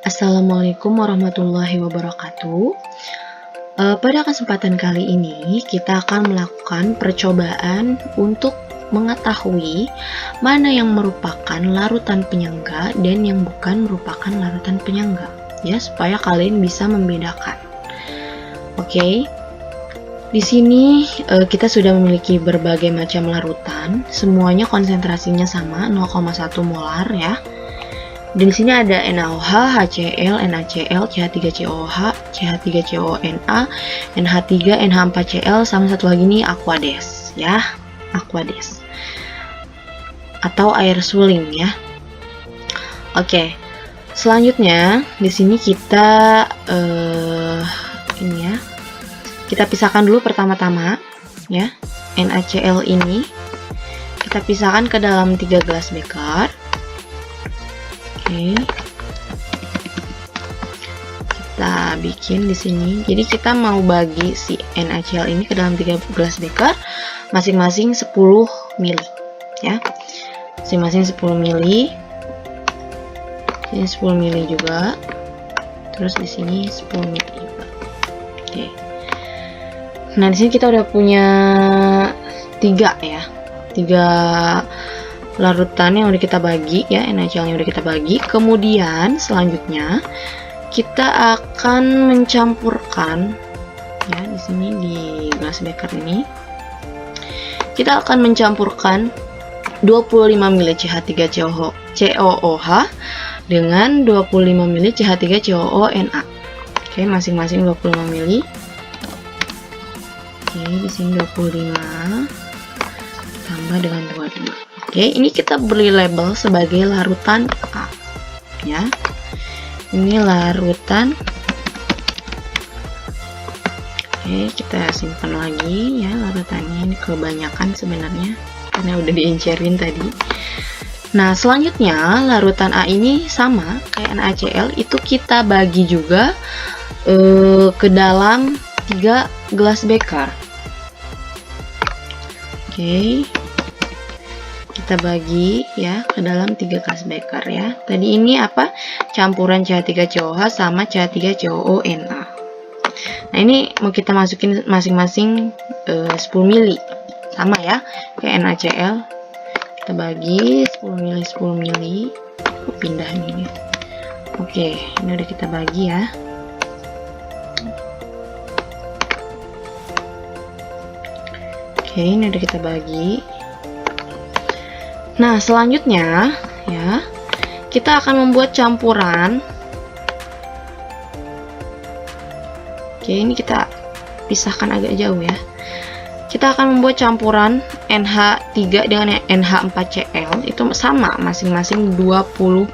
Assalamualaikum warahmatullahi wabarakatuh. Pada kesempatan kali ini kita akan melakukan percobaan untuk mengetahui mana yang merupakan larutan penyangga dan yang bukan merupakan larutan penyangga, ya, supaya kalian bisa membedakan. Oke. Di sini kita sudah memiliki berbagai macam larutan, semuanya konsentrasinya sama 0,1 molar ya. Dan di sini ada NaOH, HCl, NaCl, CH3COH, CH3CONa, NH3, NH4Cl, sama satu lagi nih Aquades ya, Aquades atau air suling ya. Oke, selanjutnya di sini kita ini ya, kita pisahkan dulu pertama-tama ya, NaCl ini kita pisahkan ke dalam 3 gelas beker. Oke, kita bikin di sini. Jadi kita mau bagi si NaCl ini ke dalam 3 gelas beker, masing-masing 10 ml ya, masing-masing 10 ml. Ini 10 ml juga, terus di sini 10 ml juga. Oke. Nah di sini kita udah punya 3 ya, 3 larutan yang udah kita bagi ya, NaCl yang udah kita bagi. Kemudian selanjutnya kita akan mencampurkan ya, di sini di gelas beker ini kita akan mencampurkan 25 ml CH3COOH dengan 25 ml CH3COONa. Oke, masing-masing 25 ml. Oke, di sini 25 tambah dengan 25. Oke, ini kita beri label sebagai larutan A ya. Ini larutan. Oke, kita simpan lagi ya larutannya. Ini kebanyakan sebenarnya karena udah diencerin tadi. Nah, selanjutnya larutan A ini sama kayak NaCl, itu kita bagi juga ke dalam 3 gelas beker. Oke, kita bagi ya ke dalam 3 gelas beker ya. Tadi ini apa? Campuran CH3COH sama CH3COONa. Nah, ini mau kita masukin masing-masing 10 ml. Sama ya, kayak NaCl. Kita bagi 10 ml 10 ml. Aku pindah ini. Oke, ini udah kita bagi ya. Oke, ini udah kita bagi. Nah, selanjutnya ya, kita akan membuat campuran. Oke, ini kita pisahkan agak jauh ya. Kita akan membuat campuran NH3 dengan NH4Cl, itu sama, masing-masing 25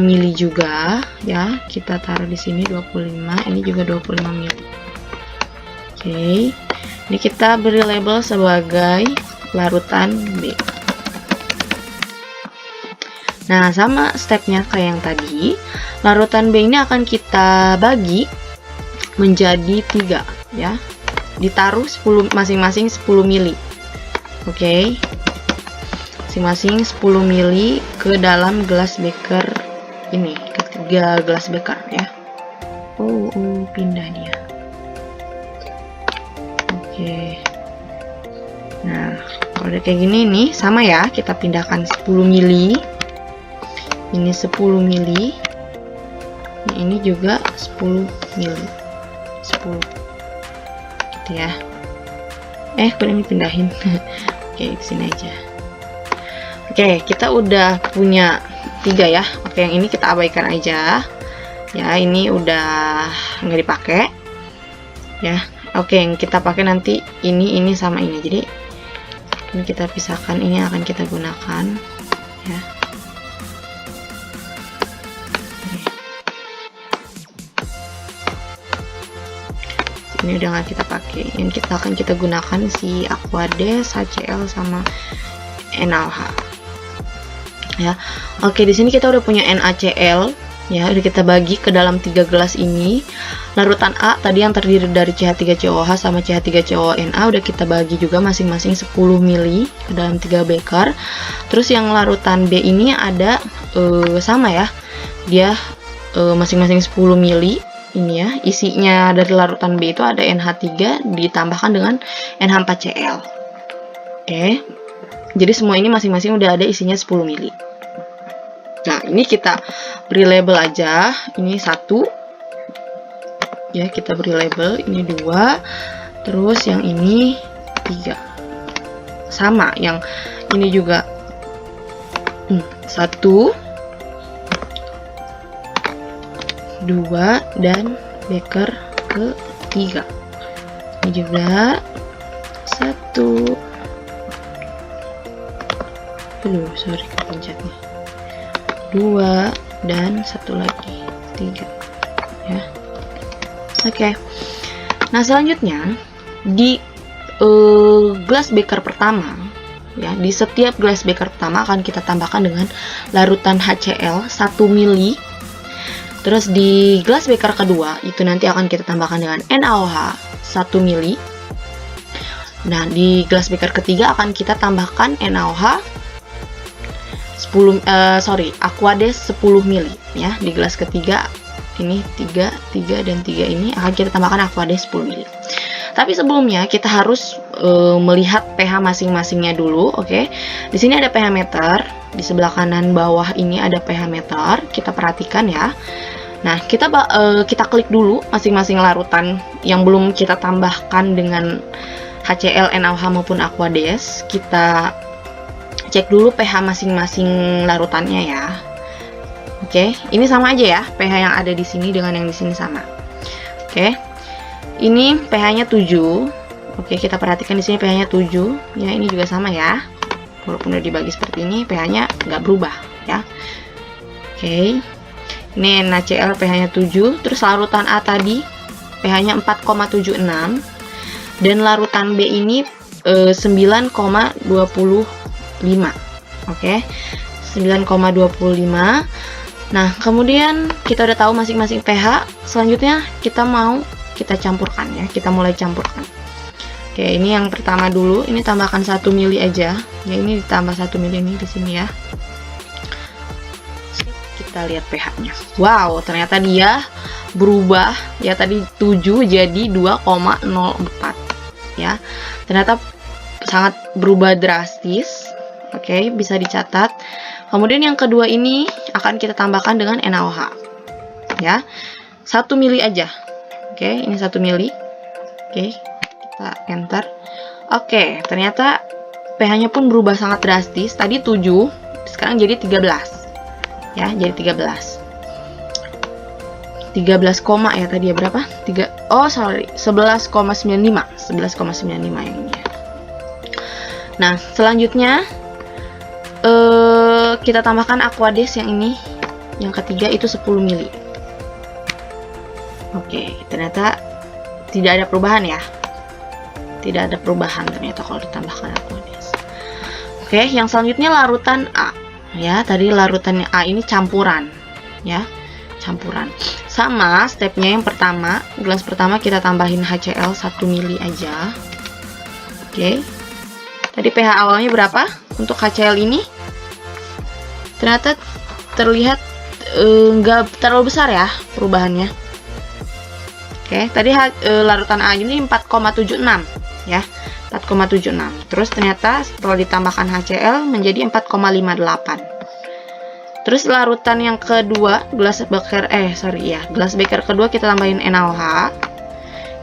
ml juga ya. Kita taruh di sini 25, ini juga 25 ml. Oke. Ini kita beri label sebagai larutan B. Nah, sama stepnya kayak yang tadi, larutan B ini akan kita bagi menjadi 3 ya. Ditaruh 10 masing-masing 10 ml. Oke. Masing-masing 10 ml ke dalam gelas beker ini, ketiga gelas beker ya. Pindah dia. Oke. Nah, kalau udah kayak gini nih, sama ya, kita pindahkan 10 ml. Ini 10 ml. Ini juga 10 ml. 10. Gitu ya. Kok ini pindahin. Oke, di sini aja. Oke, kita udah punya 3 ya. Oke, yang ini kita abaikan aja. Ya, ini udah nggak dipakai. Ya. Oke, yang kita pakai nanti ini sama ini. Jadi ini kita pisahkan, ini akan kita gunakan ya. Ini udah nggak kita pakai. Yang kita akan kita gunakan si Aquades, HCl sama NaOH. Ya. Oke, di sini kita udah punya NaCl ya, udah kita bagi ke dalam 3 gelas ini. Larutan A tadi yang terdiri dari CH3COH sama CH3CONa udah kita bagi juga masing-masing 10 ml ke dalam 3 beker. Terus yang larutan B ini ada sama ya, dia masing-masing 10 mili. Ini ya, isinya dari larutan B itu ada NH3 ditambahkan dengan NH4Cl. Oke. Jadi semua ini masing-masing udah ada isinya 10 mili. Nah, ini kita beri label aja. Ini 1. Ya, kita beri label. Ini 2. Terus yang ini 3. Sama, yang ini juga 1, 2, dan beker ke-3. Ini juga 1. Sorry, kepencetnya. 2, dan 1 lagi 3. Ya. Oke. Nah, selanjutnya di gelas beker pertama, ya, di setiap gelas beker pertama akan kita tambahkan dengan larutan HCl 1 mili. Terus di gelas beker kedua itu nanti akan kita tambahkan dengan NaOH 1 mili. Nah, di gelas beker ketiga akan kita tambahkan NaOH Aquades 10 mili, ya. Di gelas ketiga ini 3 dan 3 ini akan kita tambahkan Aquades 10 mili. Tapi sebelumnya kita harus melihat pH masing-masingnya dulu, oke. Di sini ada pH meter, di sebelah kanan bawah ini ada pH meter. Kita perhatikan ya. Nah, kita klik dulu masing-masing larutan yang belum kita tambahkan dengan HCl, NaOH maupun Aquades. Kita cek dulu pH masing-masing larutannya ya. Oke, ini sama aja ya, pH yang ada di sini dengan yang di sini sama. Oke. Ini pH-nya 7. Oke, kita perhatikan di sini pH-nya 7. Ya, ini juga sama ya. Walaupun udah dibagi seperti ini, pH-nya nggak berubah ya. Oke. Ini NaCl pH-nya 7. Terus larutan A tadi pH-nya 4,76. Dan larutan B ini 9,25. Oke. 9,25. Nah, kemudian kita udah tahu masing-masing pH. Selanjutnya kita campurkan ya. Kita mulai campurkan. Oke, ini yang pertama dulu. Ini tambahkan 1 mili aja. Ya, ini ditambah 1 mili ini di sini ya. Kita lihat pH-nya. Wow, ternyata dia berubah ya, tadi 7 jadi 2,04 ya. Ternyata sangat berubah drastis. Oke, bisa dicatat. Kemudian yang kedua ini akan kita tambahkan dengan NaOH. Ya. 1 mili aja. Oke, ini 1 mili. Oke, kita enter. Oke, ternyata pH-nya pun berubah sangat drastis. Tadi 7, sekarang jadi 13. Ya, jadi 13. 13, ya tadi ya berapa? 11,95. 11,95 yang ini. Nah, selanjutnya kita tambahkan Aquades yang ini. Yang ketiga itu 10 mili. Oke, ternyata tidak ada perubahan ya. Tidak ada perubahan ternyata kalau ditambahkan Aquades. Oke, yang selanjutnya larutan A. Ya, tadi larutannya A ini campuran. Ya, campuran. Sama stepnya yang pertama, gelas pertama kita tambahin HCl 1 mili aja. Oke. Tadi pH awalnya berapa untuk HCl ini? Ternyata terlihat nggak terlalu besar ya perubahannya. Oke, tadi larutan A ini 4,76 ya. 4,76. Terus ternyata setelah ditambahkan HCl menjadi 4,58. Terus larutan yang kedua, gelas beker kedua kita tambahin NaOH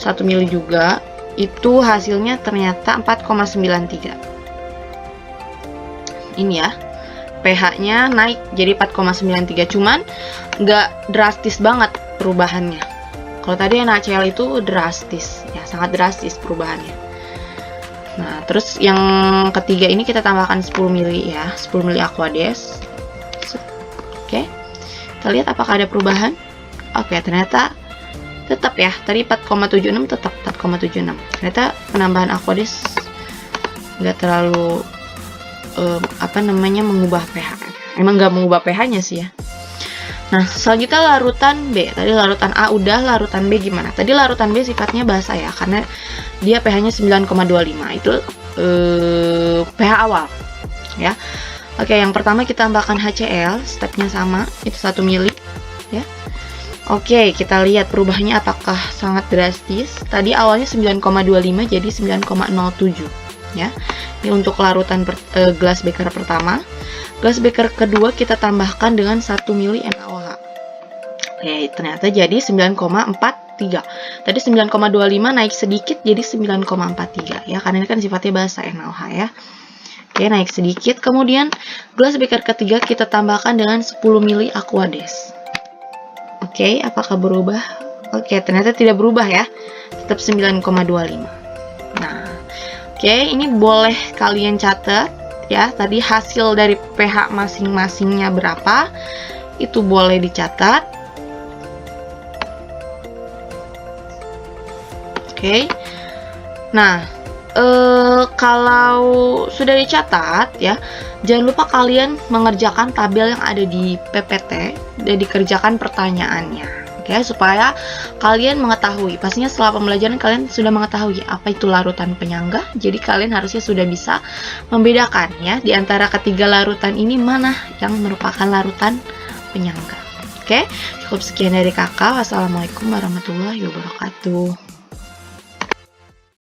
1 mili juga. Itu hasilnya ternyata 4,93. Ini ya, pH-nya naik jadi 4,93, cuman nggak drastis banget perubahannya. Kalau tadi NaCl itu drastis, ya sangat drastis perubahannya. Nah, terus yang ketiga ini kita tambahkan 10 mili ya, 10 mili Aquades. Oke, kita lihat apakah ada perubahan. Oke, ternyata tetap ya, tadi 4,76 tetap 4,76. Ternyata penambahan Aquades nggak terlalu mengubah pH. Emang nggak mengubah pH-nya sih ya. Nah, selanjutnya larutan B. Tadi larutan A udah, larutan B gimana? Tadi larutan B sifatnya basa ya, karena dia pH-nya 9,25. Itu pH awal ya. Oke, yang pertama kita tambahkan HCl, stepnya sama, itu 1 mili ya. Oke, kita lihat perubahannya apakah sangat drastis. Tadi awalnya 9,25 jadi 9,07 ya. Ini untuk larutan gelas beker pertama. Gelas beker kedua kita tambahkan dengan 1 ml NaOH. Oke, ternyata jadi 9,43. Tadi 9,25 naik sedikit jadi 9,43 ya, karena ini kan sifatnya basa NaOH ya. Oke, naik sedikit. Kemudian gelas beker ketiga kita tambahkan dengan 10 ml Aquades. Oke, apakah berubah? Oke, ternyata tidak berubah ya. Tetap 9,25. Nah, oke, ini boleh kalian catat ya. Tadi hasil dari pH masing-masingnya berapa? Itu boleh dicatat. Oke. Nah, kalau sudah dicatat ya, jangan lupa kalian mengerjakan tabel yang ada di PPT dan dikerjakan pertanyaannya, oke, supaya kalian mengetahui. Pastinya setelah pembelajaran kalian sudah mengetahui apa itu larutan penyangga, jadi kalian harusnya sudah bisa membedakan ya di antara ketiga larutan ini mana yang merupakan larutan penyangga. Oke, cukup sekian dari kakak. Wassalamualaikum warahmatullahi wabarakatuh.